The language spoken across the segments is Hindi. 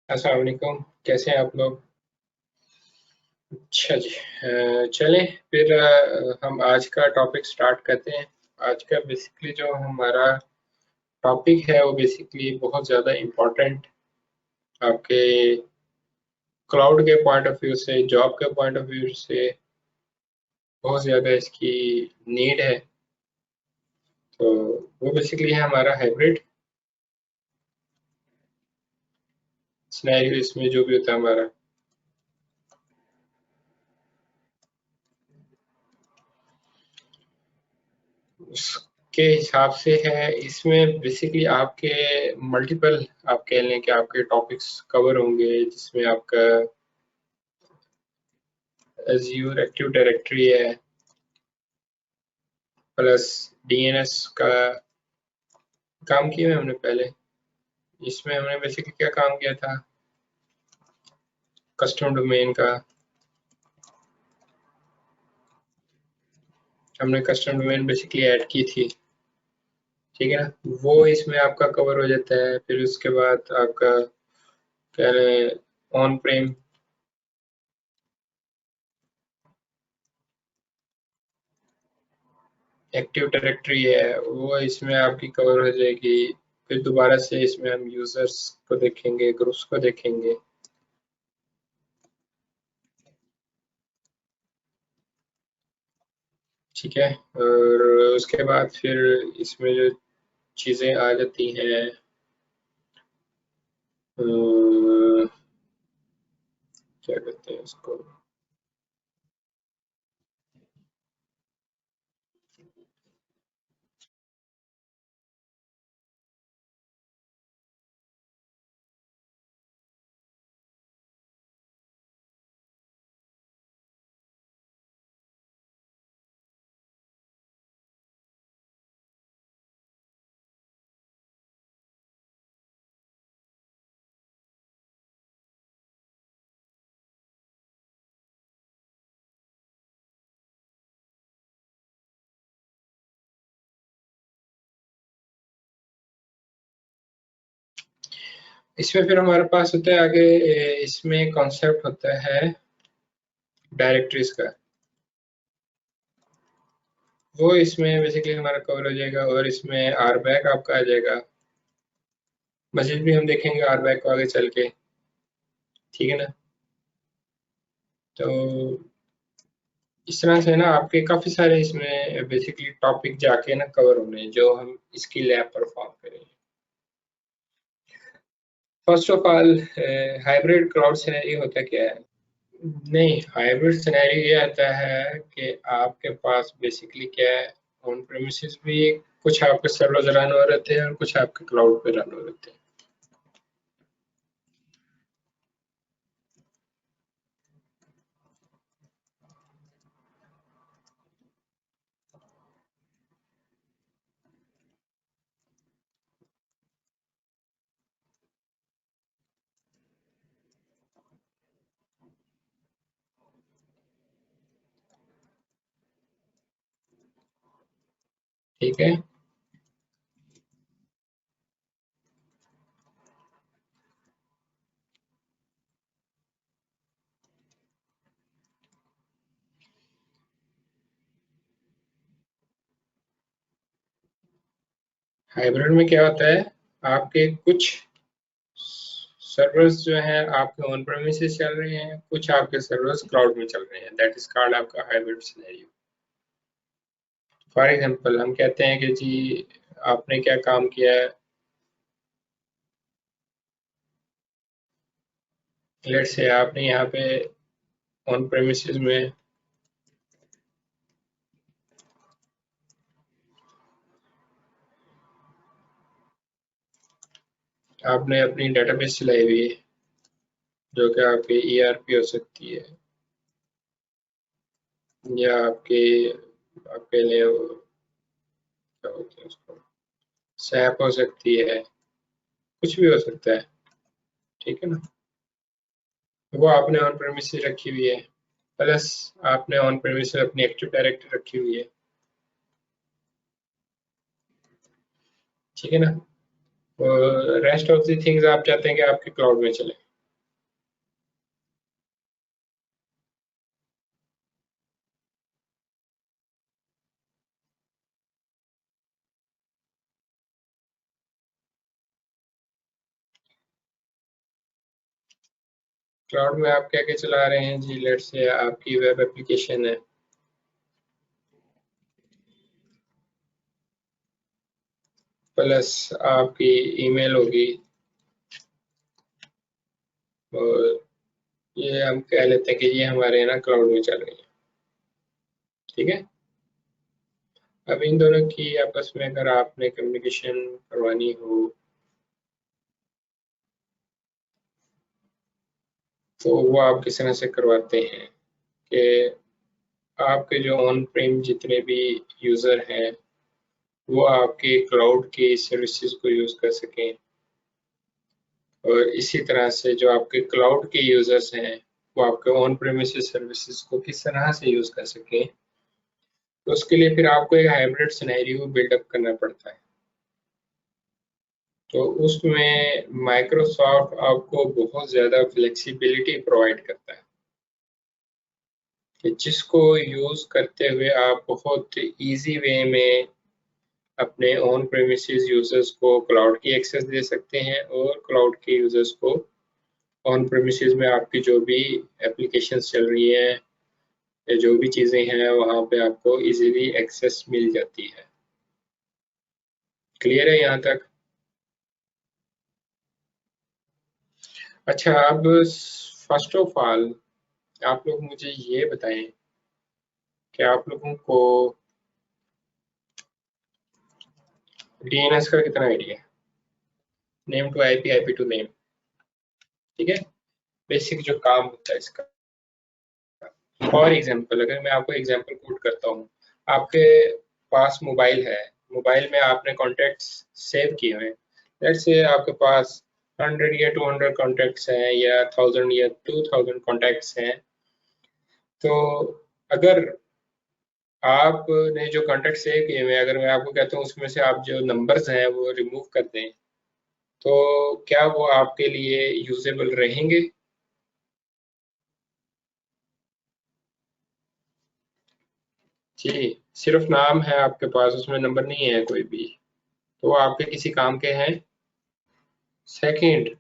अस्सलाम वालेकुम। कैसे हैं आप लोग? अच्छा जी। चलें फिर हम आज का टॉपिक स्टार्ट करते हैं। आज का बेसिकली जो हमारा टॉपिक है वो बेसिकली बहुत ज़्यादा इम्पोर्टेंट आपके क्लाउड के पॉइंट ऑफ व्यू से, जॉब के पॉइंट ऑफ व्यू से बहुत ज़्यादा इसकी नीड है। तो वो बेसिकली है हमारा हाइब्रिड सिनेरियो। इसमें जो भी होता है हमारा, उसके हिसाब से है। इसमें बेसिकली आपके मल्टीपल, आप कह लें कि आपके टॉपिक्स कवर होंगे, जिसमें आपका एज़्यूर एक्टिव डायरेक्टरी है, प्लस डीएनएस का काम किया है हमने पहले। इसमें हमने बेसिकली क्या काम किया था, कस्टम डोमेन का। हमने कस्टम डोमेन बेसिकली ऐड की थी, ठीक है ना। वो इसमें आपका कवर हो जाता है। फिर उसके बाद आपका कह रहे ऑन प्रेम एक्टिव डायरेक्टरी है, वो इसमें आपकी कवर हो जाएगी। फिर दोबारा से इसमें हम यूजर्स को देखेंगे, ग्रुप्स को देखेंगे, ठीक है। और उसके बाद फिर इसमें जो चीज़ें आ जाती हैं, क्या कहते हैं इसको, इसमें फिर हमारे पास होता है आगे, इसमें कॉन्सेप्ट होता है डायरेक्टरीज का। वो इसमें बेसिकली हमारा कवर हो जाएगा। और इसमें आर बैक आपका आ जाएगा। मजीद भी हम देखेंगे आर बैक को आगे चल के, ठीक है ना। तो इस तरह से ना आपके काफ़ी सारे इसमें बेसिकली टॉपिक जाके ना कवर होने हैं, जो हम इसकी लैब परफॉर्म करेंगे। First of all, hybrid cloud scenario होता क्या है? नहीं, हाइब्रिड सिनेरियो ये आता है कि आपके पास बेसिकली क्या है, ऑन प्रेमिसेस भी कुछ आपके सर्वर्स रन हो रहे थे और कुछ आपके क्लाउड पे रन हो रहे थे, ठीक है। हाइब्रिड में क्या होता है, आपके कुछ सर्वर्स जो हैं आपके ऑन प्रेमिसेस चल रहे हैं, कुछ आपके सर्वर्स क्लाउड में चल रहे हैं। दैट इज कॉल्ड आपका हाइब्रिड सिनेरियो। फॉर एग्जांपल हम कहते हैं कि जी आपने क्या काम किया है, लेट्स से आपने यहाँ पे ऑन प्रेमिसेस में आपने अपनी डेटाबेस चलाई हुई है, जो कि आपकी ईआरपी हो सकती है, या आपके आपके लिए क्या बोलते हैं उसको, सैप हो सकती है, कुछ भी हो सकता है, ठीक है ना। वो आपने ऑन प्रेमिसेस रखी हुई है, प्लस आपने ऑन प्रेमिसेस अपनी एक्टिव डायरेक्टरी रखी हुई है, ठीक है ना। रेस्ट ऑफ द थिंग्स आप चाहते हैं कि आपके क्लाउड में चले। क्लाउड में आप क्या क्या चला रहे हैं जी? लेट्स से आपकी वेब एप्लीकेशन है, प्लस आपकी ईमेल होगी, और ये हम कह लेते हैं कि ये हमारे ना क्लाउड में चल रही है। ठीक है। अब इन दोनों की आपस में अगर आपने कम्युनिकेशन करवानी हो तो वो आप किस तरह से करवाते हैं कि आपके जो ऑन प्रेम जितने भी यूज़र हैं वो आपके क्लाउड की सर्विसेज को यूज़ कर सकें, और इसी तरह से जो आपके क्लाउड के यूज़र्स हैं वो आपके ऑन प्रेमिसेस सर्विसेज को किस तरह से यूज़ कर सकें। तो उसके लिए फिर आपको एक हाइब्रिड सिनेरियो बिल्डअप करना पड़ता है। तो उसमें माइक्रोसॉफ्ट आपको बहुत ज़्यादा फ्लेक्सिबिलिटी प्रोवाइड करता है कि जिसको यूज़ करते हुए आप बहुत इजी वे में अपने ऑन प्रेमिसेस यूजर्स को क्लाउड की एक्सेस दे सकते हैं, और क्लाउड के यूजर्स को ऑन प्रेमिसेस में आपकी जो भी एप्लीकेशंस चल रही हैं या जो भी चीज़ें हैं वहाँ पे आपको इजीली एक्सेस मिल जाती है। क्लियर है यहाँ तक? अच्छा, अब फर्स्ट ऑफ ऑल आप लोग मुझे ये बताएं कि आप लोगों को डीएनएस का कितना आइडिया है? Name to IP, IP to name. ठीक है, बेसिक जो काम होता है इसका। फॉर एग्जांपल, अगर मैं आपको एग्जांपल कोट करता हूँ, आपके पास मोबाइल है, मोबाइल में आपने कॉन्टैक्ट्स सेव किए हुए हैं। लेट्स से आपके पास 100 या 200 कॉन्टैक्ट्स हैं, या 1000 या 2000 कॉन्टैक्ट्स हैं। तो अगर आपने जो कॉन्टैक्ट सेव किए हुए हैं, अगर मैं आपको कहता हूँ उसमें से आप जो नंबर्स हैं वो रिमूव कर दें, तो क्या वो आपके लिए यूजेबल रहेंगे? जी, सिर्फ नाम है आपके पास, उसमें नंबर नहीं है कोई भी, तो वो आपके किसी काम के हैं? सेकंड,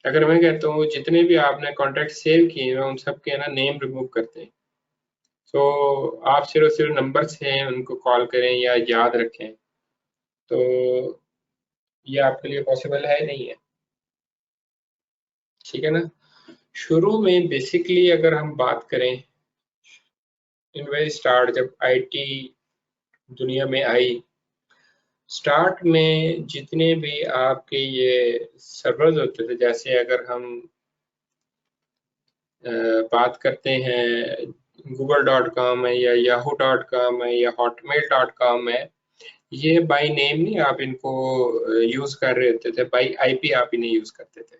अगर मैं कहता हूँ जितने भी आपने कॉन्टैक्ट सेव किए हैं उन सब के ना नेम रिमूव करते हैं, तो आप सिर्फ सिर्फ नंबर से उनको कॉल करें या याद रखें, तो ये आपके लिए पॉसिबल है नहीं है? ठीक है ना। शुरू में बेसिकली अगर हम बात करें, इन वेरी स्टार्ट जब आईटी दुनिया में आई, स्टार्ट में जितने भी आपके ये सर्वर्स होते थे, जैसे अगर हम बात करते हैं google.com है या yahoo.com है या hotmail.com है, ये बाय नेम नहीं आप इनको यूज कर रहे होते थे, बाय आईपी आप इन्हें यूज करते थे।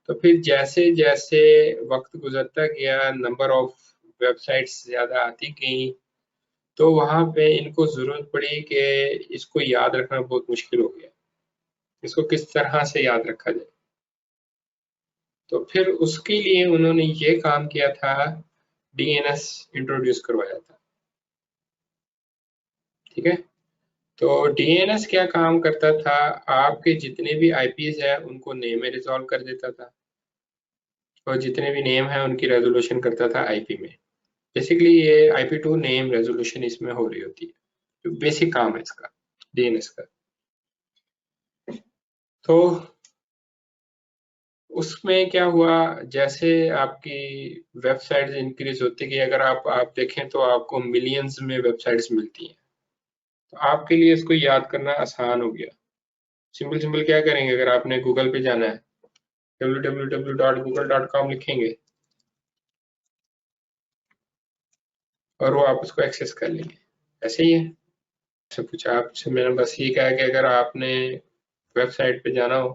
तो फिर जैसे जैसे वक्त गुजरता गया, नंबर ऑफ वेबसाइट्स ज्यादा आती गई, तो वहां पे इनको जरूरत पड़ी कि इसको याद रखना बहुत मुश्किल हो गया, इसको किस तरह से याद रखा जाए। तो फिर उसके लिए उन्होंने ये काम किया था, डीएनएस इंट्रोड्यूस करवाया था। ठीक है। तो डीएनएस क्या काम करता था, आपके जितने भी आईपीज है उनको नेम में रिजॉल्व कर देता था, और जितने भी नेम है उनकी रेजोल्यूशन करता था आईपी में। बेसिकली ये आईपी टू नेम रेजोल्यूशन इसमें हो रही होती है, तो बेसिक काम है इसका, डीएनएस का। तो उसमें क्या हुआ, जैसे आपकी वेबसाइट्स इंक्रीज होती गई, अगर आप देखें तो आपको मिलियंस में वेबसाइट्स मिलती हैं, तो आपके लिए इसको याद करना आसान हो गया। सिंपल सिंपल क्या करेंगे, अगर आपने गूगल पे जाना है, www.google.com लिखेंगे और वो आप उसको एक्सेस कर लेंगे। ऐसे ही है। से पूछा आपसे, मैंने बस ये कहा कि अगर आपने वेबसाइट पे जाना हो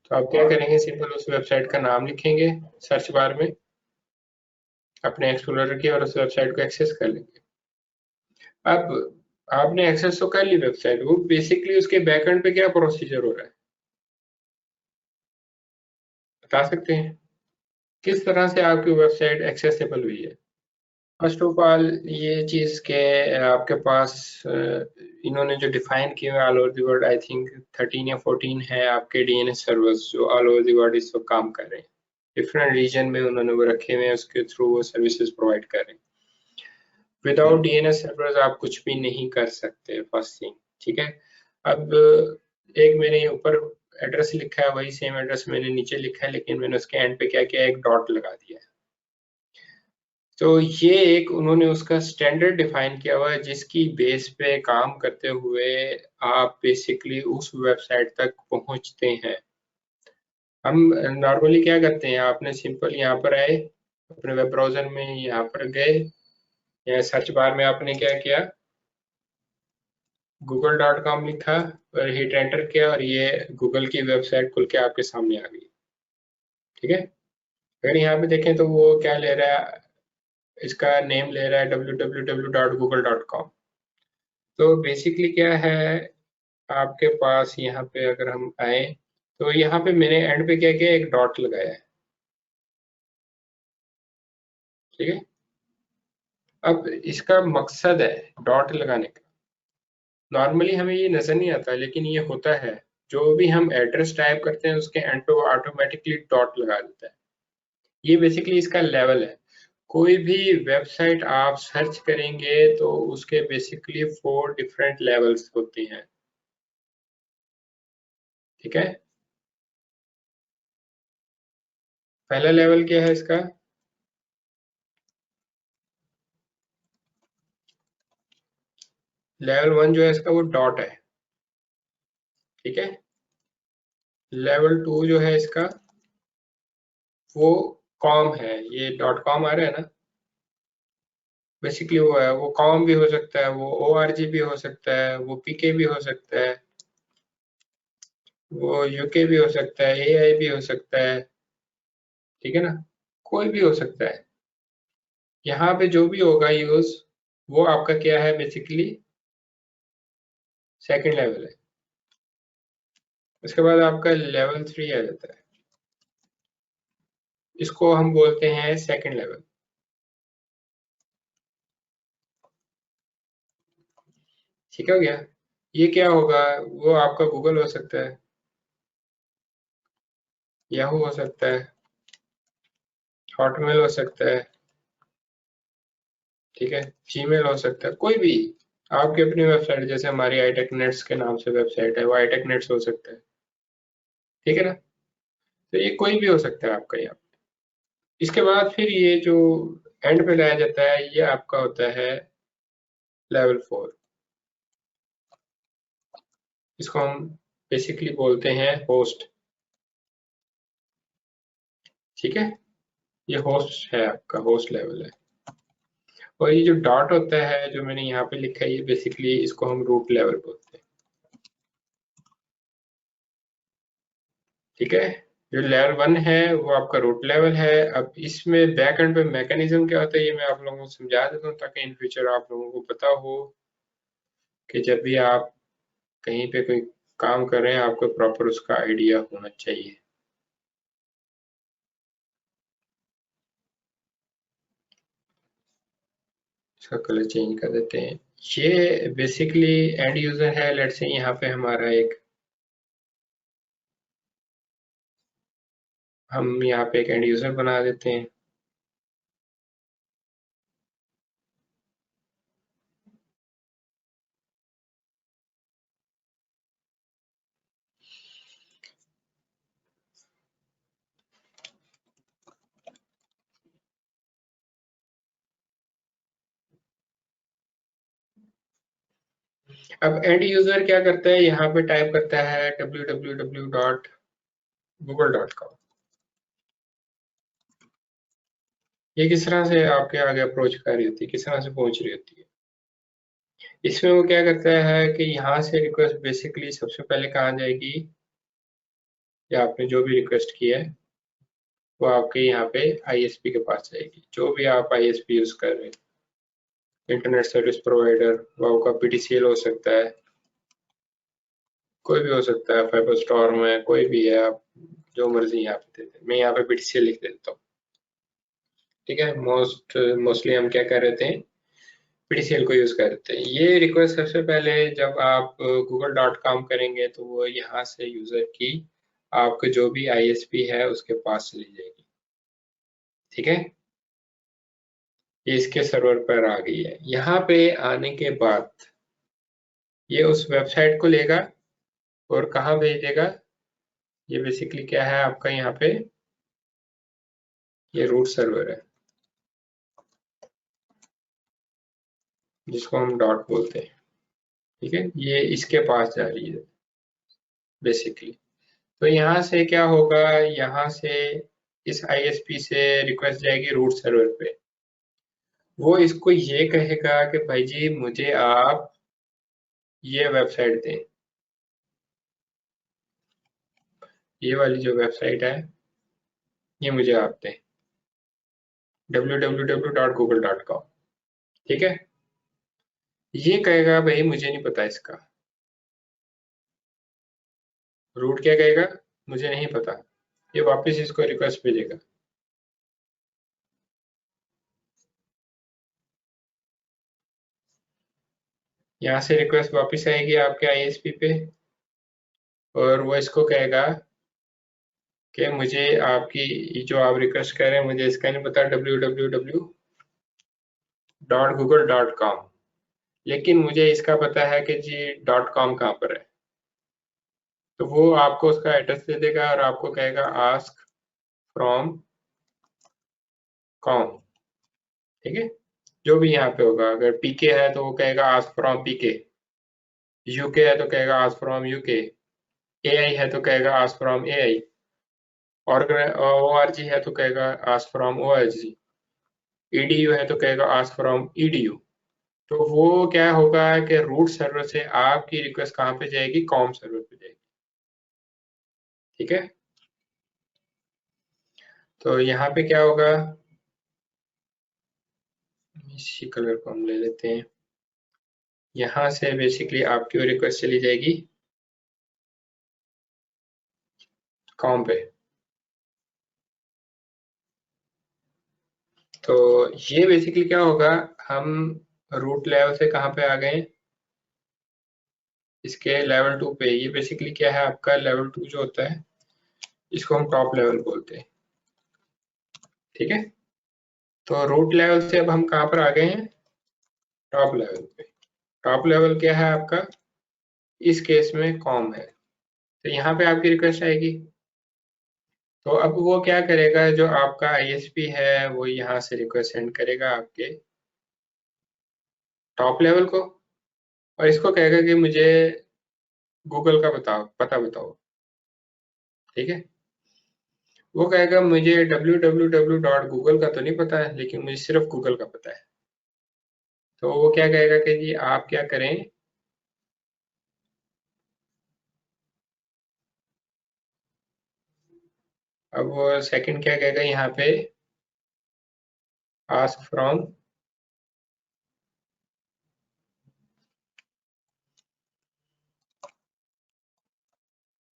तो आप क्या करेंगे, सिंपल उस वेबसाइट का नाम लिखेंगे सर्च बार में अपने एक्सप्लोरर की, और उस वेबसाइट को एक्सेस कर लेंगे। अब आपने एक्सेस तो कर ली वेबसाइट, वो बेसिकली उसके बैकएंड पे क्या प्रोसीजर हो रहा है बता सकते हैं? किस तरह से आपकी वेबसाइट एक्सेसिबल हुई है? फर्स्ट ऑफ ऑल ये चीज़ के आपके पास इन्होंने जो डिफाइन किया है all over the world, I think 13 या 14 है आपके डीएनएस सर्वर्स जो ऑल ओवर द वर्ल्ड इस वक्त काम कर रहे हैं। डिफरेंट रीजन में उन्होंने वो रखे हुए हैं, उसके थ्रू वो सर्विसेज प्रोवाइड कर रहे हैं। विदाउट डीएनएस सर्वर्स आप कुछ भी नहीं कर सकते, फर्स्ट थिंग। ठीक है, अब एक मैंने ऊपर एड्रेस लिखा है, वही सेम एड्रेस मैंने नीचे लिखा है, लेकिन मैंने उसके एंड पे क्या किया, एक डॉट लगा दिया है। तो ये एक उन्होंने उसका स्टैंडर्ड डिफाइन किया हुआ है, जिसकी बेस पे काम करते हुए आप बेसिकली उस वेबसाइट तक पहुंचते हैं। हम नॉर्मली क्या करते हैं, आपने सिंपल यहाँ पर आए, अपने वेब ब्राउजर में यहाँ पर गए, या सर्च बार में आपने क्या किया, google.com लिखा और हिट एंटर किया, और ये गूगल की वेबसाइट खुल के आपके सामने आ गई। ठीक है, अगर यहाँ पे देखें तो वो क्या ले रहा है, इसका नेम ले रहा है www.google.com। तो बेसिकली क्या है, आपके पास यहाँ पे अगर हम आए तो यहाँ पे मैंने एंड पे क्या किया, एक डॉट लगाया है। ठीक है, अब इसका मकसद है डॉट लगाने का, नॉर्मली हमें ये नजर नहीं आता, लेकिन ये होता है। जो भी हम एड्रेस टाइप करते हैं उसके एंड पे वो ऑटोमेटिकली डॉट लगा देता है। ये बेसिकली इसका लेवल है। कोई भी वेबसाइट आप सर्च करेंगे तो उसके बेसिकली 4 डिफरेंट लेवल्स होते हैं। ठीक है, पहला लेवल क्या है इसका, लेवल 1 जो है इसका वो डॉट है। ठीक है, लेवल 2 जो है इसका वो कॉम है, ये डॉट कॉम आ रहा है ना, बेसिकली वो है, वो कॉम भी हो सकता है, वो ORG भी हो सकता है, वो PK भी हो सकता है, वो UK भी हो सकता है, AI भी हो सकता है। ठीक है ना, कोई भी हो सकता है। यहाँ पे जो भी होगा यूज, वो आपका क्या है, बेसिकली सेकंड लेवल है। उसके बाद आपका लेवल 3 आ जाता है, इसको हम बोलते हैं सेकंड लेवल। ठीक हो गया, ये क्या होगा, वो आपका गूगल हो सकता है, याहू हो सकता है, हॉटमेल हो सकता है, ठीक है, जीमेल हो सकता है, कोई भी आपकी अपनी वेबसाइट, जैसे हमारी आईटेक नेट्स के नाम से वेबसाइट है, वो आईटेक नेट्स हो सकता है। ठीक है ना, तो ये कोई भी हो सकता है आपका यहाँ। इसके बाद फिर ये जो एंड पे लाया जाता है, ये आपका होता है लेवल 4। इसको हम बेसिकली बोलते हैं होस्ट। ठीक है, ये होस्ट है, आपका होस्ट लेवल है। और ये जो डॉट होता है जो मैंने यहाँ पे लिखा है, ये बेसिकली इसको हम रूट लेवल बोलते हैं। ठीक है, जो लेवल 1 है वो आपका रूट लेवल है। अब इसमें बैक एंड पे मैकेनिज्म क्या होता है, ये मैं आप लोगों को समझा देता हूँ, ताकि इन फ्यूचर आप लोगों को पता हो कि जब भी आप कहीं पे कोई काम कर रहे हैं, आपको प्रॉपर उसका आइडिया होना चाहिए। इसका कलर चेंज कर देते हैं। ये बेसिकली एंड यूजर है, लेट्स से यहाँ पे हमारा एक, हम यहाँ पे एक एंड यूजर बना देते हैं। अब एंड यूजर क्या करता है, यहाँ पे टाइप करता है www.google.com। ये किस तरह से आपके आगे अप्रोच कर रही होती है, किस तरह से पहुंच रही होती है। इसमें वो क्या करता है कि यहाँ से रिक्वेस्ट बेसिकली सबसे पहले कहाँ जाएगी, या आपने जो भी रिक्वेस्ट किया है वो आपके यहाँ पे ISP के पास जाएगी, जो भी आप ISP यूज कर रहे हैं, इंटरनेट सर्विस प्रोवाइडर, वो आपका PTCL हो सकता है, कोई भी हो सकता है, फाइबर स्टॉर्म है, कोई भी है, आप जो मर्जी यहाँ पे देते हैं। मैं यहाँ पे PTCL लिख देता हूँ। ठीक है, मोस्टली हम क्या कर रहे थे, PTCL को यूज करते हैं। ये रिक्वेस्ट सबसे पहले जब आप google.com करेंगे तो वो यहाँ से यूजर की आपके जो भी ISP है उसके पास चली जाएगी। ठीक है, ये इसके सर्वर पर आ गई है। यहाँ पे आने के बाद ये उस वेबसाइट को लेगा और कहाँ भेज देगा, ये बेसिकली क्या है आपका यहाँ पे, ये रूट सर्वर है जिसको हम डॉट बोलते हैं। ठीक है, ये इसके पास जा रही है बेसिकली। तो यहाँ से क्या होगा, यहाँ से इस आईएसपी से रिक्वेस्ट जाएगी रूट सर्वर पे। वो इसको ये कहेगा कि भाई जी मुझे आप ये वेबसाइट दें, ये वाली जो वेबसाइट है ये मुझे आप दें, www.google.com। ठीक है, ये कहेगा भाई मुझे नहीं पता इसका, रूट क्या कहेगा मुझे नहीं पता, ये वापस इसको रिक्वेस्ट भेजेगा। यहाँ से रिक्वेस्ट वापस आएगी आपके आईएसपी पे और वो इसको कहेगा कि मुझे आपकी जो आप रिक्वेस्ट कर रहे हैं मुझे इसका नहीं पता, www.google.com, लेकिन मुझे इसका पता है कि जी .com कहाँ पर है। तो वो आपको उसका एड्रेस दे देगा और आपको कहेगा आस्क फ्रॉम कॉम। ठीक है, जो भी यहाँ पे होगा, अगर पीके है तो वो कहेगा आस्क फ्रॉम पीके, यूके है तो कहेगा आस्क फ्रॉम यूके, एआई है तो कहेगा आस्क फ्रॉम एआई, और ओआरजी है तो कहेगा आस्क फ्रॉम ओआरजी, ईडीयू है तो कहेगा आस्क फ्रॉम ईडीयू। तो वो क्या होगा कि रूट सर्वर से आपकी रिक्वेस्ट कहाँ पे जाएगी, कॉम सर्वर पे जाएगी। ठीक है, तो यहाँ पे क्या होगा, इसी कलर को हम ले लेते हैं। यहाँ से बेसिकली आपकी रिक्वेस्ट चली जाएगी कॉम पे। तो ये बेसिकली क्या होगा, हम रूट लेवल से कहाँ पे आ गए, इसके लेवल 2 पे। ये बेसिकली क्या है आपका लेवल 2 जो होता है इसको हम टॉप लेवल बोलते हैं। ठीक है, तो रूट लेवल से अब हम कहाँ पर आ गए हैं, टॉप लेवल पे। टॉप लेवल क्या है आपका, इस केस में कॉम है। तो यहाँ पे आपकी रिक्वेस्ट आएगी, तो अब वो क्या करेगा, जो आपका आईएसपी है वो यहाँ से रिक्वेस्ट सेंड करेगा आपके टॉप लेवल को और इसको कहेगा कि मुझे गूगल का पता बताओ। ठीक है, वो कहेगा मुझे www.google का तो नहीं पता है लेकिन मुझे सिर्फ गूगल का पता है। तो वो क्या कहेगा कि जी आप क्या करें, अब वो सेकंड क्या कहेगा यहाँ पे, आस्क फ्रॉम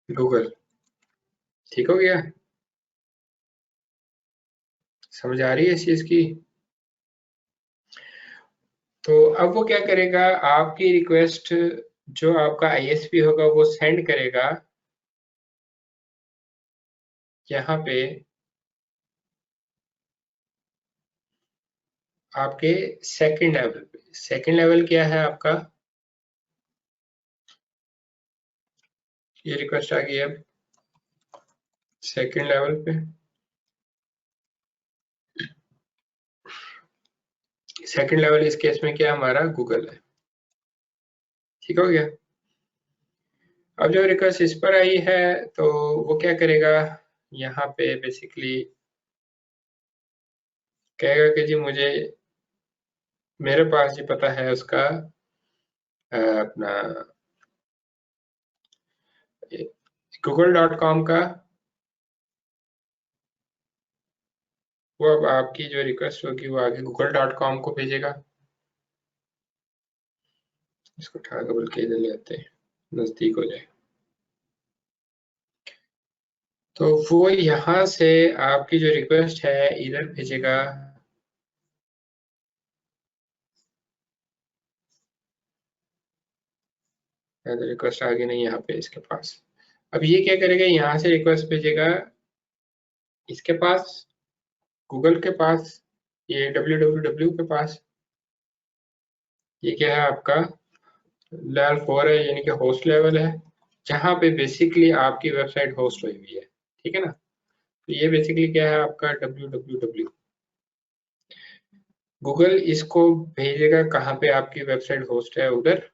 गूगल। ठीक हो गया, समझ आ रही है इस चीज की। तो अब वो क्या करेगा, आपकी रिक्वेस्ट जो आपका आईएसपी होगा वो सेंड करेगा यहाँ पे आपके सेकंड लेवल पे। सेकंड लेवल क्या है आपका, ये रिक्वेस्ट आ गई है सेकंड लेवल पे। सेकंड लेवल इस केस में क्या हमारा गूगल है। ठीक हो गया, अब जो रिक्वेस्ट इस पर आई है तो वो क्या करेगा, यहाँ पे बेसिकली कहेगा कि जी मुझे, मेरे पास जी पता है उसका अपना google.com का। वो अब आपकी जो रिक्वेस्ट होगी वो आगे google.com को भेजेगा। इसको उठा के बल्कि इधर ले आते हैं, नजदीक हो जाए। तो वो यहाँ से आपकी जो रिक्वेस्ट है इधर भेजेगा, रिक्वेस्ट आ गई नहीं यहाँ पे इसके पास। अब ये क्या करेगा, यहाँ से रिक्वेस्ट भेजेगा इसके पास गूगल के पास ये www के पास ये क्या है आपका लेवल 4 है, यानी कि होस्ट लेवल है, जहाँ पे बेसिकली आपकी वेबसाइट होस्ट हुई हुई है। ठीक है ना, तो ये बेसिकली क्या है आपका www। गूगल इसको भेजेगा कहाँ पे आपकी वेबसाइट होस्ट है उधर,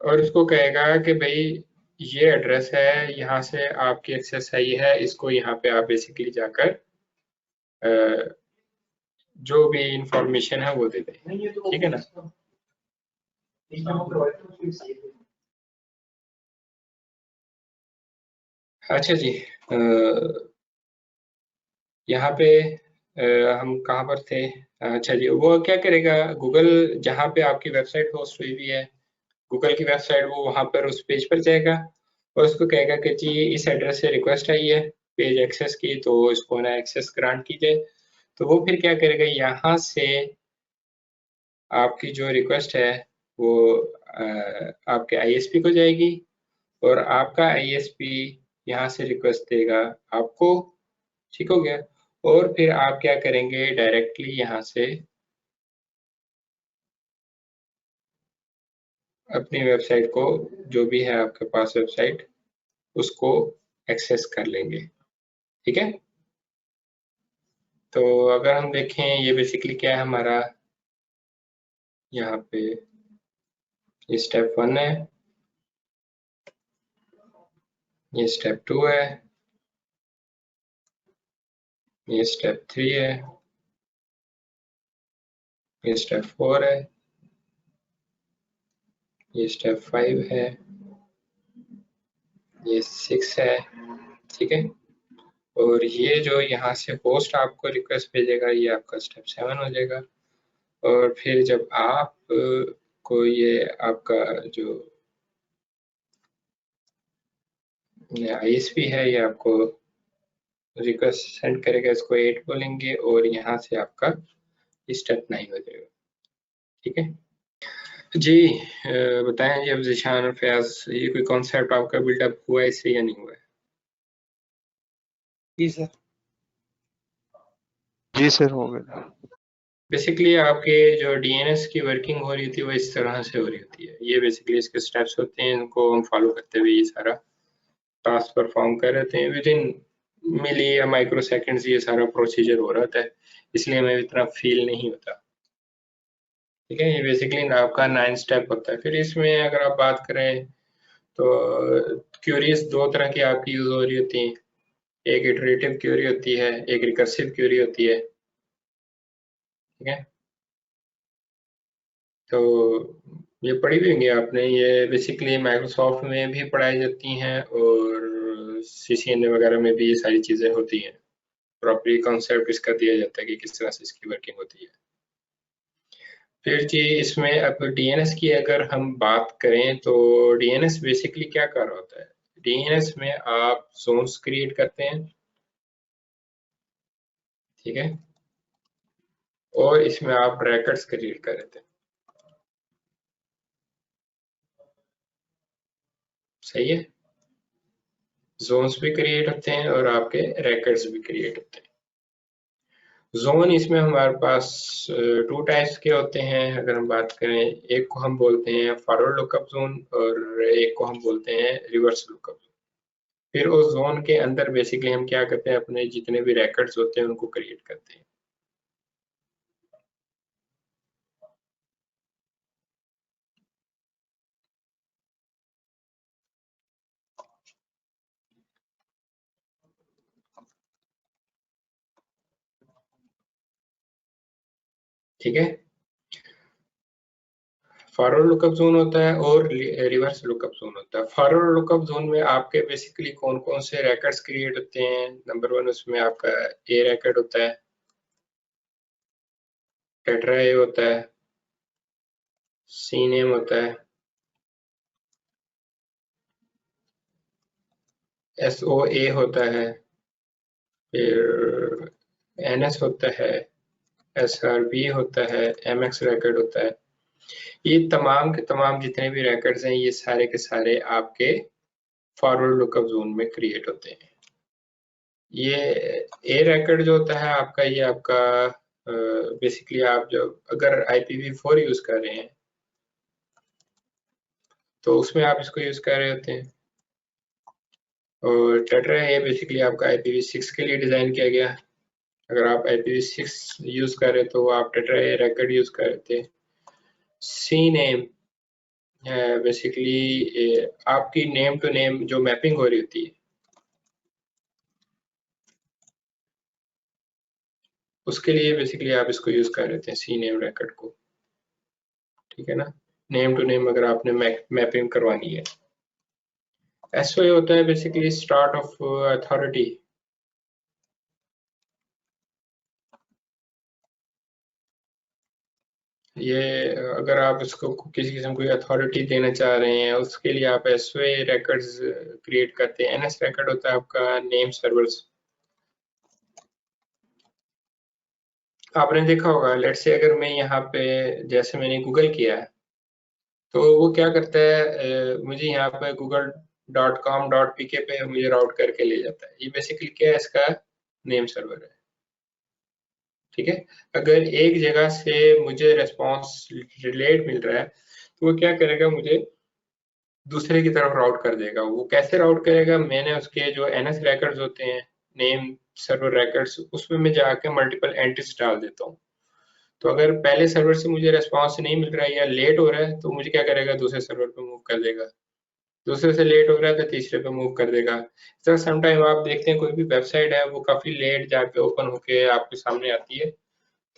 और इसको कहेगा कि भाई ये एड्रेस है, यहाँ से आपकी एक्सेस सही है, इसको यहाँ पे आप बेसिकली जाकर जो भी इंफॉर्मेशन है वो दे दें। ठीक है ना। अच्छा जी, यहाँ पे हम कहाँ पर थे? अच्छा जी, वो क्या करेगा गूगल, जहाँ पे आपकी वेबसाइट होस्ट हुई हुई है, गूगल की वेबसाइट, वो वहाँ पर उस पेज पर जाएगा और उसको कहेगा कि जी इस एड्रेस से रिक्वेस्ट आई है पेज एक्सेस की, तो इसको ना एक्सेस ग्रांट कीजिए। तो वो फिर क्या करेगा, यहाँ से आपकी जो रिक्वेस्ट है वो आपके आईएसपी को जाएगी और आपका आईएसपी यहाँ से रिक्वेस्ट देगा आपको। ठीक हो गया। और फिर आप क्या करेंगे, डायरेक्टली यहाँ से अपनी वेबसाइट को, जो भी है आपके पास वेबसाइट, उसको एक्सेस कर लेंगे। ठीक है। तो अगर हम देखें, ये बेसिकली क्या है हमारा, यहाँ पे ये स्टेप 1 है, ये स्टेप 2 है, ये स्टेप 3 है, ये स्टेप 4 है, ये स्टेप 5 है, ये 6 है। ठीक है। और ये जो यहाँ से होस्ट आपको रिक्वेस्ट भेजेगा, ये आपका स्टेप 7 हो जाएगा। और फिर जब आप को ये आपका जो आईएसपी है, ये आपको रिक्वेस्ट सेंड करेगा, इसको 8 बोलेंगे और यहाँ से आपका स्टेप 9 हो जाएगा। ठीक है जी। बताएं जी, अब ज़ीशान और फयाज, ये कोई कॉन्सेप्ट आपका बिल्डअप हुआ है इससे या नहीं हुआ है? जी सर। जी सर, हो गया। बेसिकली आपके जो डीएनएस की वर्किंग हो रही थी वो इस तरह से हो रही होती है। ये बेसिकली इसके स्टेप्स होते हैं, इनको हम फॉलो करते हुए ये सारा टास्क परफॉर्म कर रहे थे। विद इन मिली या माइक्रो सेकेंड्स ये सारा प्रोसीजर हो रहा था, इसलिए हमें इतना फील नहीं होता। ठीक है, ये बेसिकली आपका 9 स्टेप होता है। फिर इसमें अगर आप बात करें तो क्यूरीज दो तरह की आपकी यूज हो रही होती हैं। एक इटरेटिव क्यूरी होती है, एक रिकर्सिव क्यूरी होती है। ठीक है, तो ये पढ़ी भी होंगी आपने, ये बेसिकली माइक्रोसॉफ्ट में भी पढ़ाई जाती हैं और सीसीएनए वगैरह में भी ये सारी चीज़ें होती हैं। प्रॉपरली कॉन्सेप्ट इसका दिया जाता है कि किस तरह से इसकी वर्किंग होती है। फिर जी इसमें अब डीएनएस की अगर हम बात करें तो डीएनएस बेसिकली क्या कर रहा होता है, डीएनएस में आप जोन्स क्रिएट करते हैं। ठीक है, और इसमें आप ब्रैकेट्स क्रिएट कर देते हैं। सही है, जोन्स भी क्रिएट होते हैं और आपके रैकेट्स भी क्रिएट होते हैं। जोन इसमें हमारे पास 2 टाइप्स के होते हैं। अगर हम बात करें, एक को हम बोलते हैं फॉरवर्ड लुकअप जोन और एक को हम बोलते हैं रिवर्स लुकअप जोन। फिर उस जोन के अंदर बेसिकली हम क्या करते हैं, अपने जितने भी रैकेट्स होते हैं उनको क्रिएट करते हैं। ठीक है, फॉरवर्ड लुकअप जोन होता है और रिवर्स लुकअप जोन होता है। फॉरवर्ड लुकअप जोन में आपके बेसिकली कौन कौन से रैकेट्स क्रिएट होते हैं? नंबर 1 उसमें आपका ए रैकेट होता है, टेट्रा ए होता है, सी नेम होता है, एस ओ ए होता है, फिर एन एस होता है, एस आर बी होता है, एम एक्स रैकेट होता है। ये तमाम के तमाम जितने भी रैकेट्स हैं, ये सारे के सारे आपके फॉरवर्ड लुकअप जोन में क्रिएट होते हैं। ये ए रिकॉर्ड जो होता है आपका, ये आपका बेसिकली आप जब अगर IPv4 यूज कर रहे हैं तो उसमें आप इसको यूज कर रहे होते हैं। और टेट्रा ये बेसिकली आपका IPv6 के लिए डिजाइन किया गया। अगर आप IPv6 यूज कर रहे तो आप टेट्रा ए रिकॉर्ड यूज कर रहे थे। सी नेम है बेसिकली आपकी नेम टू नेम जो मैपिंग हो रही होती है उसके लिए बेसिकली आप इसको यूज कर रहे थे, सी नेम रिकॉर्ड को। ठीक है ना, नेम टू नेम अगर आपने मैपिंग करवानी है। SOA होता है बेसिकली स्टार्ट ऑफ अथॉरिटी। ये अगर आप इसको किसी किस्म कोई अथॉरिटी देना चाह रहे हैं उसके लिए आप SOA रिकॉर्ड्स क्रिएट करते हैं। NS रिकॉर्ड होता है आपका नेम सर्वर्स। आपने देखा होगा, लेट्स से अगर मैं यहाँ पे जैसे मैंने गूगल किया है तो वो क्या करता है, मुझे यहाँ पे google.com.pk पे मुझे राउट करके ले जाता है। ये बेसिकली क्या है, इसका नेम सर्वर है। ठीक है, अगर एक जगह से मुझे रेस्पॉन्स रिलेट मिल रहा है तो वो क्या करेगा, मुझे दूसरे की तरफ राउट कर देगा। वो कैसे राउट करेगा, मैंने उसके जो NS रिकॉर्ड्स होते हैं, नेम सर्वर रिकॉर्ड्स, उसमें मैं जाके मल्टीपल एंट्रीज डाल देता हूँ। तो अगर पहले सर्वर से मुझे रेस्पॉन्स नहीं मिल रहा है या लेट हो रहा है तो मुझे क्या करेगा, दूसरे सर्वर पे मूव कर देगा। दूसरे से लेट हो रहा है तो तीसरे पे मूव कर देगा। इस तरह समटाइम आप देखते हैं कोई भी वेबसाइट है वो काफी लेट जाके ओपन होके आपके सामने आती है।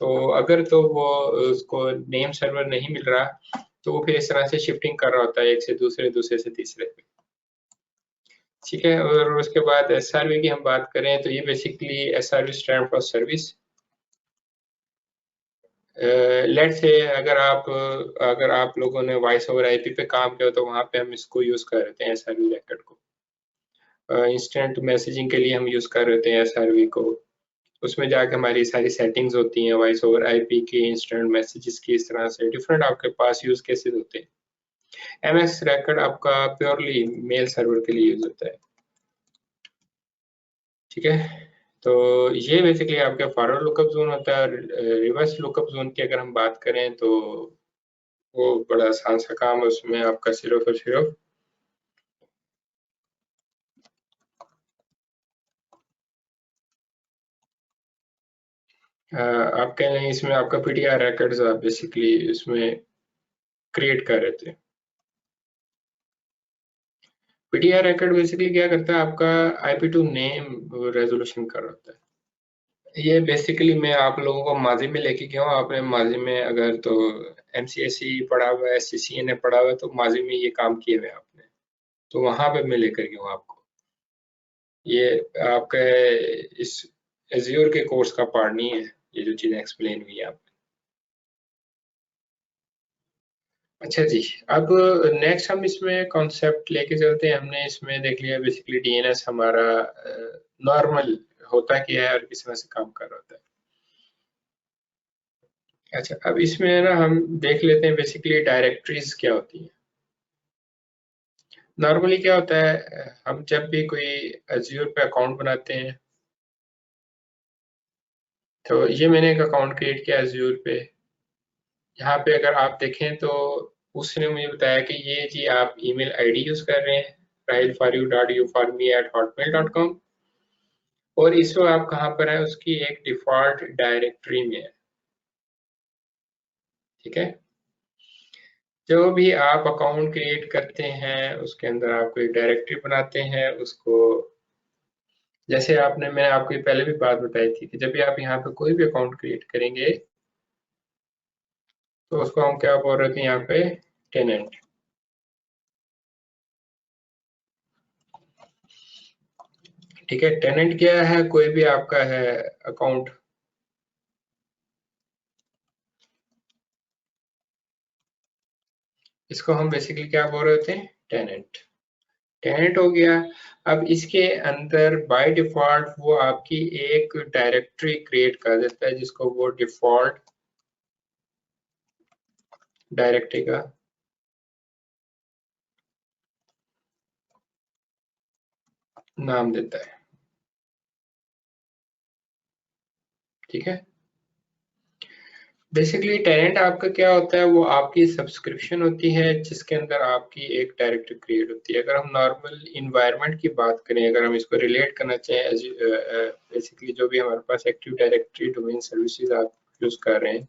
तो अगर तो वो उसको नेम सर्वर नहीं मिल रहा तो वो फिर इस तरह से शिफ्टिंग कर रहा होता है एक से दूसरे, दूसरे से तीसरे पे। ठीक है, और उसके बाद SRV की हम बात करें तो ये basically SRV stand for service. Let say अगर आप लोगों ने वॉइस ओवर IP पे काम किया तो वहां पे हम इसको यूज कर रहे थे SRV रिकॉर्ड को। इंस्टेंट मैसेजिंग के लिए हम यूज कर रहे थे SRV को। उसमें जाके हमारी सारी सेटिंग्स होती हैं वॉइस ओवर IP की, इंस्टेंट मैसेजेस की, इस तरह से डिफरेंट आपके पास यूज केसेस होते हैं। MS रिकॉर्ड आपका प्योरली मेल सर्वर के लिए यूज होता है। ठीक है, तो ये बेसिकली आपका फॉरवर्ड लुकअप जोन होता है। रिवर्स लुकअप जोन की अगर हम बात करें तो वो बड़ा आसान सा काम है। उसमें आपका सिर्फ और सिर्फ आप कह लें इसमें आपका PTR रिकॉर्ड्स आप बेसिकली इसमें क्रिएट कर रहे थे। PTR रिकॉर्ड बेसिकली क्या करता है, आपका IP टू नेम रेजोल्यूशन कर रहा होता है। ये बेसिकली मैं आप लोगों को माजी में लेके गया हूँ। आपने माजी में अगर तो MCSE पढ़ा हुआ है, CCNA पढ़ा हुआ है तो माजी में ये काम किए हुए हैं आपने, तो वहां पे मैं लेकर गया हूँ आपको। ये आपका इस एज्योर के कोर्स का पार्ट नहीं है, ये जो चीजें एक्सप्लेन हुई है आप। अच्छा जी, अब नेक्स्ट हम इसमें कॉन्सेप्ट लेके चलते हैं। हमने इसमें देख लिया बेसिकली DNS हमारा नॉर्मल होता क्या है और किस तरह से काम कर रहा होता है। अच्छा, अब इसमें ना हम देख लेते हैं बेसिकली डायरेक्टरीज क्या होती हैं। नॉर्मली क्या होता है, हम जब भी कोई Azure पे अकाउंट बनाते हैं, तो ये मैंने एक अकाउंट क्रिएट किया Azure पे। यहाँ पे अगर आप देखें तो उसने मुझे बताया कि ये जी आप ईमेल आईडी यूज कर रहे हैं, rahilfaryou.u4me@hotmail.com, और इस वक्त आप कहाँ पर है, उसकी एक डिफॉल्ट डायरेक्टरी में है। ठीक है, जो भी आप अकाउंट क्रिएट करते हैं उसके अंदर आप कोई डायरेक्टरी बनाते हैं उसको, जैसे मैंने आपको ये पहले भी बात बताई थी कि जब भी आप यहाँ पे कोई भी अकाउंट क्रिएट करेंगे तो उसको हम क्या बोल रहे थे यहाँ पे, टेनेंट। ठीक है, टेनेंट क्या है, कोई भी आपका है अकाउंट, इसको हम बेसिकली क्या बोल रहे थे, टेनेंट। टेनेंट हो गया। अब इसके अंदर बाय डिफॉल्ट वो आपकी एक डायरेक्टरी क्रिएट कर देता है जिसको वो डिफॉल्ट डायरेक्टरी का नाम देता है। ठीक है, बेसिकली टेनेंट आपका क्या होता है, वो आपकी सब्सक्रिप्शन होती है जिसके अंदर आपकी एक डायरेक्टरी क्रिएट होती है। अगर हम नॉर्मल इन्वायरमेंट की बात करें, अगर हम इसको रिलेट करना चाहें, बेसिकली जो भी हमारे पास एक्टिव डायरेक्टरी डोमेन सर्विसेज आप यूज कर रहे हैं,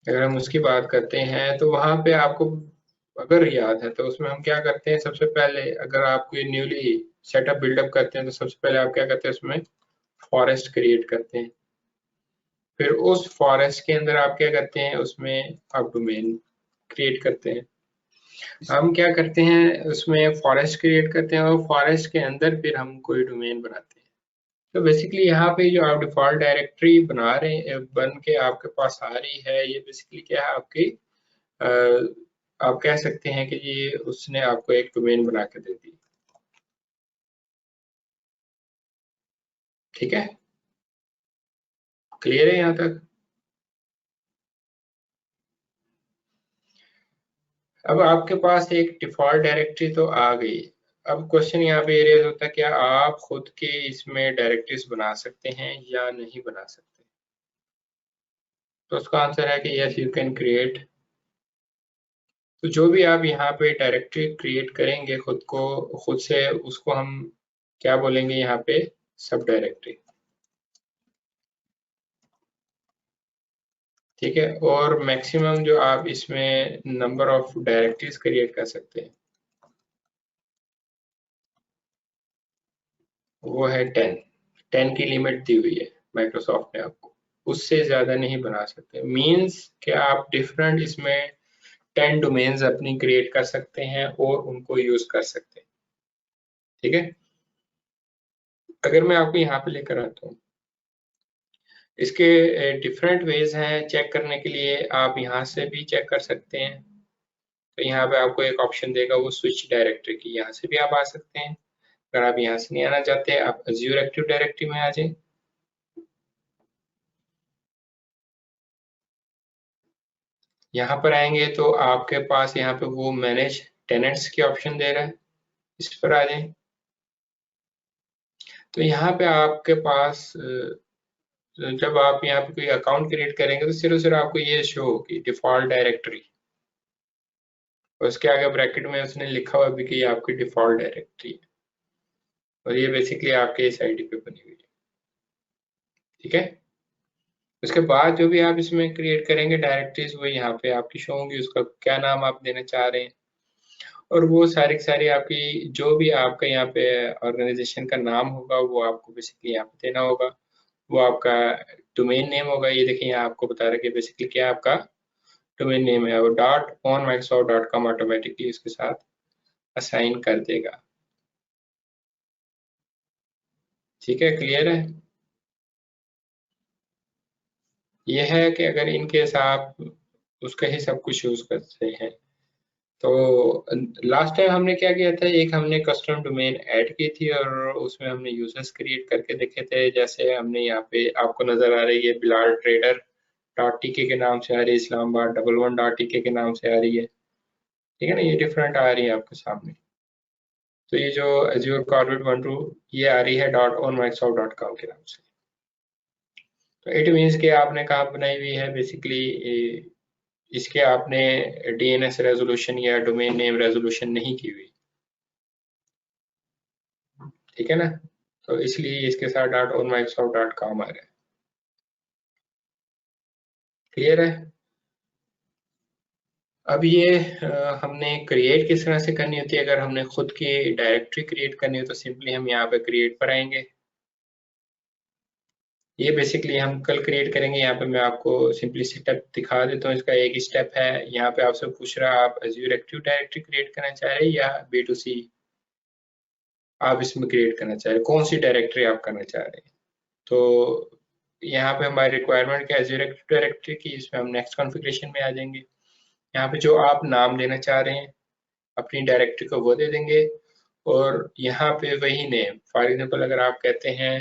अगर हम उसकी बात करते हैं तो वहां पे आपको अगर याद है तो उसमें हम क्या करते हैं, सबसे पहले अगर आप कोई न्यूली सेटअप बिल्डअप करते हैं तो सबसे पहले आप क्या करते हैं, उसमें फॉरेस्ट क्रिएट करते हैं। फिर उस फॉरेस्ट के अंदर आप क्या करते हैं, उसमें आप डोमेन क्रिएट करते हैं। हम क्या करते हैं, उसमें फॉरेस्ट क्रिएट करते हैं और फॉरेस्ट के अंदर फिर हम कोई डोमेन बनाते हैं। तो बेसिकली यहाँ पे जो आप डिफॉल्ट डायरेक्टरी बना रहे हैं, बन के आपके पास आ रही है, ये बेसिकली क्या है आपकी, आप कह सकते हैं कि ये उसने आपको एक डोमेन बना के दे दी। ठीक है, क्लियर है यहाँ तक? अब आपके पास एक डिफॉल्ट डायरेक्टरी तो आ गई। अब क्वेश्चन यहाँ पे रेज होता है, क्या आप खुद के इसमें डायरेक्टरीज बना सकते हैं या नहीं बना सकते? तो उसका आंसर है कि यस, यू कैन क्रिएट। तो जो भी आप यहाँ पे डायरेक्टरी क्रिएट करेंगे खुद को, खुद से उसको हम क्या बोलेंगे यहाँ पे, सब डायरेक्टरी। ठीक है, और मैक्सिमम जो आप इसमें नंबर ऑफ डायरेक्टरीज क्रिएट कर सकते हैं वो है 10। 10 की लिमिट दी हुई है माइक्रोसॉफ्ट ने आपको, उससे ज्यादा नहीं बना सकते। मींस कि आप डिफरेंट इसमें 10 डोमेन्स अपनी क्रिएट कर सकते हैं और उनको यूज कर सकते हैं। ठीक है, अगर मैं आपको यहाँ पे लेकर आता हूँ, इसके डिफरेंट वेज हैं चेक करने के लिए। आप यहाँ से भी चेक कर सकते हैं, तो यहाँ पे आपको एक ऑप्शन देगा वो स्विच डायरेक्टरी की, यहाँ से भी आप आ सकते हैं। अगर आप यहाँ से नहीं आना चाहते, आप Azure एक्टिव डायरेक्टरी में आ जाए। यहाँ पर आएंगे तो आपके पास यहाँ पे वो मैनेज टेनेंट्स की ऑप्शन दे रहा है, इस पर आ जाए। तो यहाँ पे आपके पास जब आप यहाँ पे कोई अकाउंट क्रिएट करेंगे तो सिर्फ और सिर्फ आपको ये शो होगी डिफॉल्ट डायरेक्टरी, और उसके आगे ब्रैकेट में उसने लिखा हुआ भी कि ये आपकी डिफॉल्ट डायरेक्टरी है, और ये बेसिकली आपके इस आईडी पे बनी हुई है। ठीक है, उसके बाद जो भी आप इसमें क्रिएट करेंगे डायरेक्टरीज, वो यहाँ पे आपकी शो होंगी, उसका क्या नाम आप देना चाह रहे हैं, और वो सारी की सारी आपकी जो भी आपका यहाँ पे ऑर्गेनाइजेशन का नाम होगा वो आपको बेसिकली यहाँ पे देना होगा। वो आपका डोमेन नेम होगा, ये देखिए यहाँ आपको बता रहा है कि बेसिकली क्या आपका डोमेन नेम है, वो .onmicrosoft.com ऑटोमेटिकली इसके साथ असाइन कर देगा। ठीक है, क्लियर है? ये है कि अगर इन केस आप उसका ही सब कुछ यूज करते हैं तो लास्ट टाइम हमने क्या किया था, एक हमने कस्टम डोमेन ऐड की थी और उसमें हमने यूजर्स क्रिएट करके देखे थे। जैसे हमने यहाँ पे आपको नजर आ रही है बिलाल ट्रेडर डॉट टीके के नाम से आ रही है, इस्लामाबाद 11 डॉट टीके के नाम से आ रही है। ठीक है ना, ये डिफरेंट आ रही है आपके सामने। तो ये जो Azure Corporate 12 ये आ रही है .onmicrosoft.com के नाम से। तो इट मीन्स कि आपने कहाँ बनाई हुई है बेसिकली, इसके आपने डीएनएस रेजोल्यूशन या डोमेन नेम रेजोल्यूशन नहीं की हुई। ठीक है ना, तो इसलिए इसके साथ .onmicrosoft.com आ रहा है। क्लियर है? अब ये हमने क्रिएट किस तरह से करनी होती है, अगर हमने खुद की डायरेक्टरी क्रिएट करनी हो तो सिंपली हम यहाँ पे क्रिएट पर आएंगे। ये बेसिकली हम कल क्रिएट करेंगे। यहाँ पे मैं आपको सिंपली सेटअप दिखा देता हूँ। इसका एक स्टेप है, यहाँ पे आपसे पूछ रहा है आप Azure एक्टिव डायरेक्टरी क्रिएट करना चाह रहे हैं या B2C आप इसमें क्रिएट करना चाह रहे हैं, कौन सी डायरेक्टरी आप करना चाह रहे हैं। तो यहाँ पे हमारी रिक्वायरमेंट क्या है Azure एक्टिव डायरेक्टरी की, इसमें हम नेक्स्ट कॉन्फ़िगरेशन में आ जाएंगे। यहाँ पे जो आप नाम देना चाह रहे हैं अपनी डायरेक्टरी को वो दे देंगे, और यहाँ पे वही नेम, फॉर एग्जांपल अगर आप कहते हैं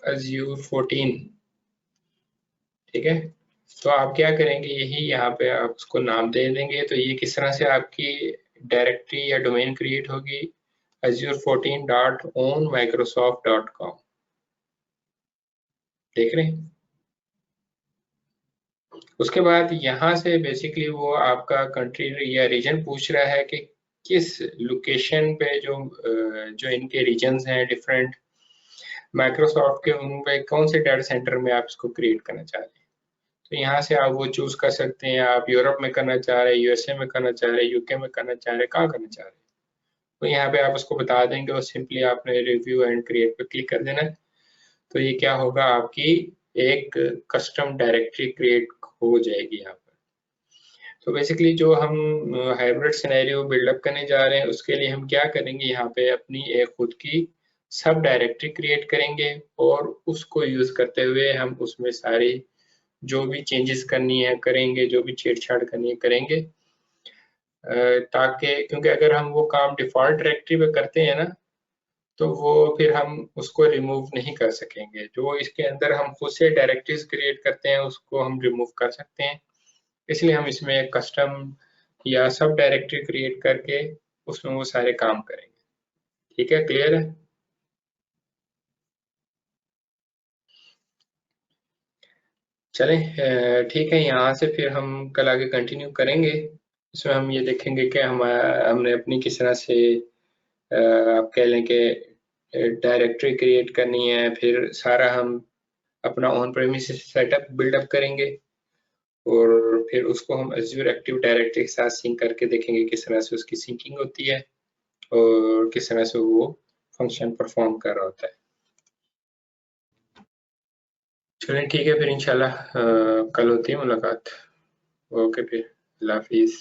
Azure 14, ठीक है, तो आप क्या करेंगे, यही यहाँ पे आप उसको नाम दे देंगे। तो ये किस तरह से आपकी डायरेक्टरी या डोमेन क्रिएट होगी, azure14.ownmicrosoft.com। देख रहे हैं? उसके बाद यहाँ से बेसिकली वो आपका कंट्री या रीजन पूछ रहा है कि किस लोकेशन पे जो इनके रीजन्स हैं डिफरेंट माइक्रोसॉफ्ट के, उनमें कौन से डाटा सेंटर में आप इसको क्रिएट करना चाह रहे हैं। तो यहाँ से आप वो चूज कर सकते हैं, आप यूरोप में करना चाह रहे हैं, यूएसए में करना चाह रहे हैं, यूके में करना चाह रहे हैं, कहाँ करना चाह रहे हैं। तो यहाँ पे आप उसको बता देंगे और सिंपली आपने रिव्यू एंड क्रिएट पे क्लिक कर देना है। तो ये क्या होगा, आपकी एक कस्टम डायरेक्टरी क्रिएट हो जाएगी यहाँ पर। तो बेसिकली जो हम हाइब्रिड सिनेरियो बिल्डअप करने जा रहे हैं, उसके लिए हम क्या करेंगे, यहाँ पे अपनी एक खुद की सब डायरेक्टरी क्रिएट करेंगे और उसको यूज करते हुए हम उसमें सारी जो भी चेंजेस करनी है करेंगे, जो भी छेड़छाड़ करनी है करेंगे, ताकि क्योंकि अगर हम वो काम डिफॉल्ट डायरेक्टरी में करते हैं ना, तो वो फिर हम उसको रिमूव नहीं कर सकेंगे। जो इसके अंदर हम खुद से डायरेक्टरीज क्रिएट करते हैं उसको हम रिमूव कर सकते हैं। इसलिए हम इसमें एक कस्टम या सब डायरेक्टरी क्रिएट करके उसमें वो सारे काम करेंगे। ठीक है, क्लियर है? चलें, ठीक है, यहाँ से फिर हम कल आगे कंटिन्यू करेंगे। इसमें हम ये देखेंगे कि हमने अपनी किस तरह से आप कह लें कि डायरेक्टरी क्रिएट करनी है, फिर सारा हम अपना ऑन प्रेमिस सेटअप बिल्डअप करेंगे और फिर उसको हम एज्योर एक्टिव डायरेक्टरी के साथ सिंक करके देखेंगे किस तरह से उसकी सिंकिंग होती है और किस तरह से वो फंक्शन परफॉर्म कर रहा होता है। चलिए ठीक है, फिर इंशाल्लाह कल होती है मुलाकात। ओके, फिर अल्लाह हाफिज़।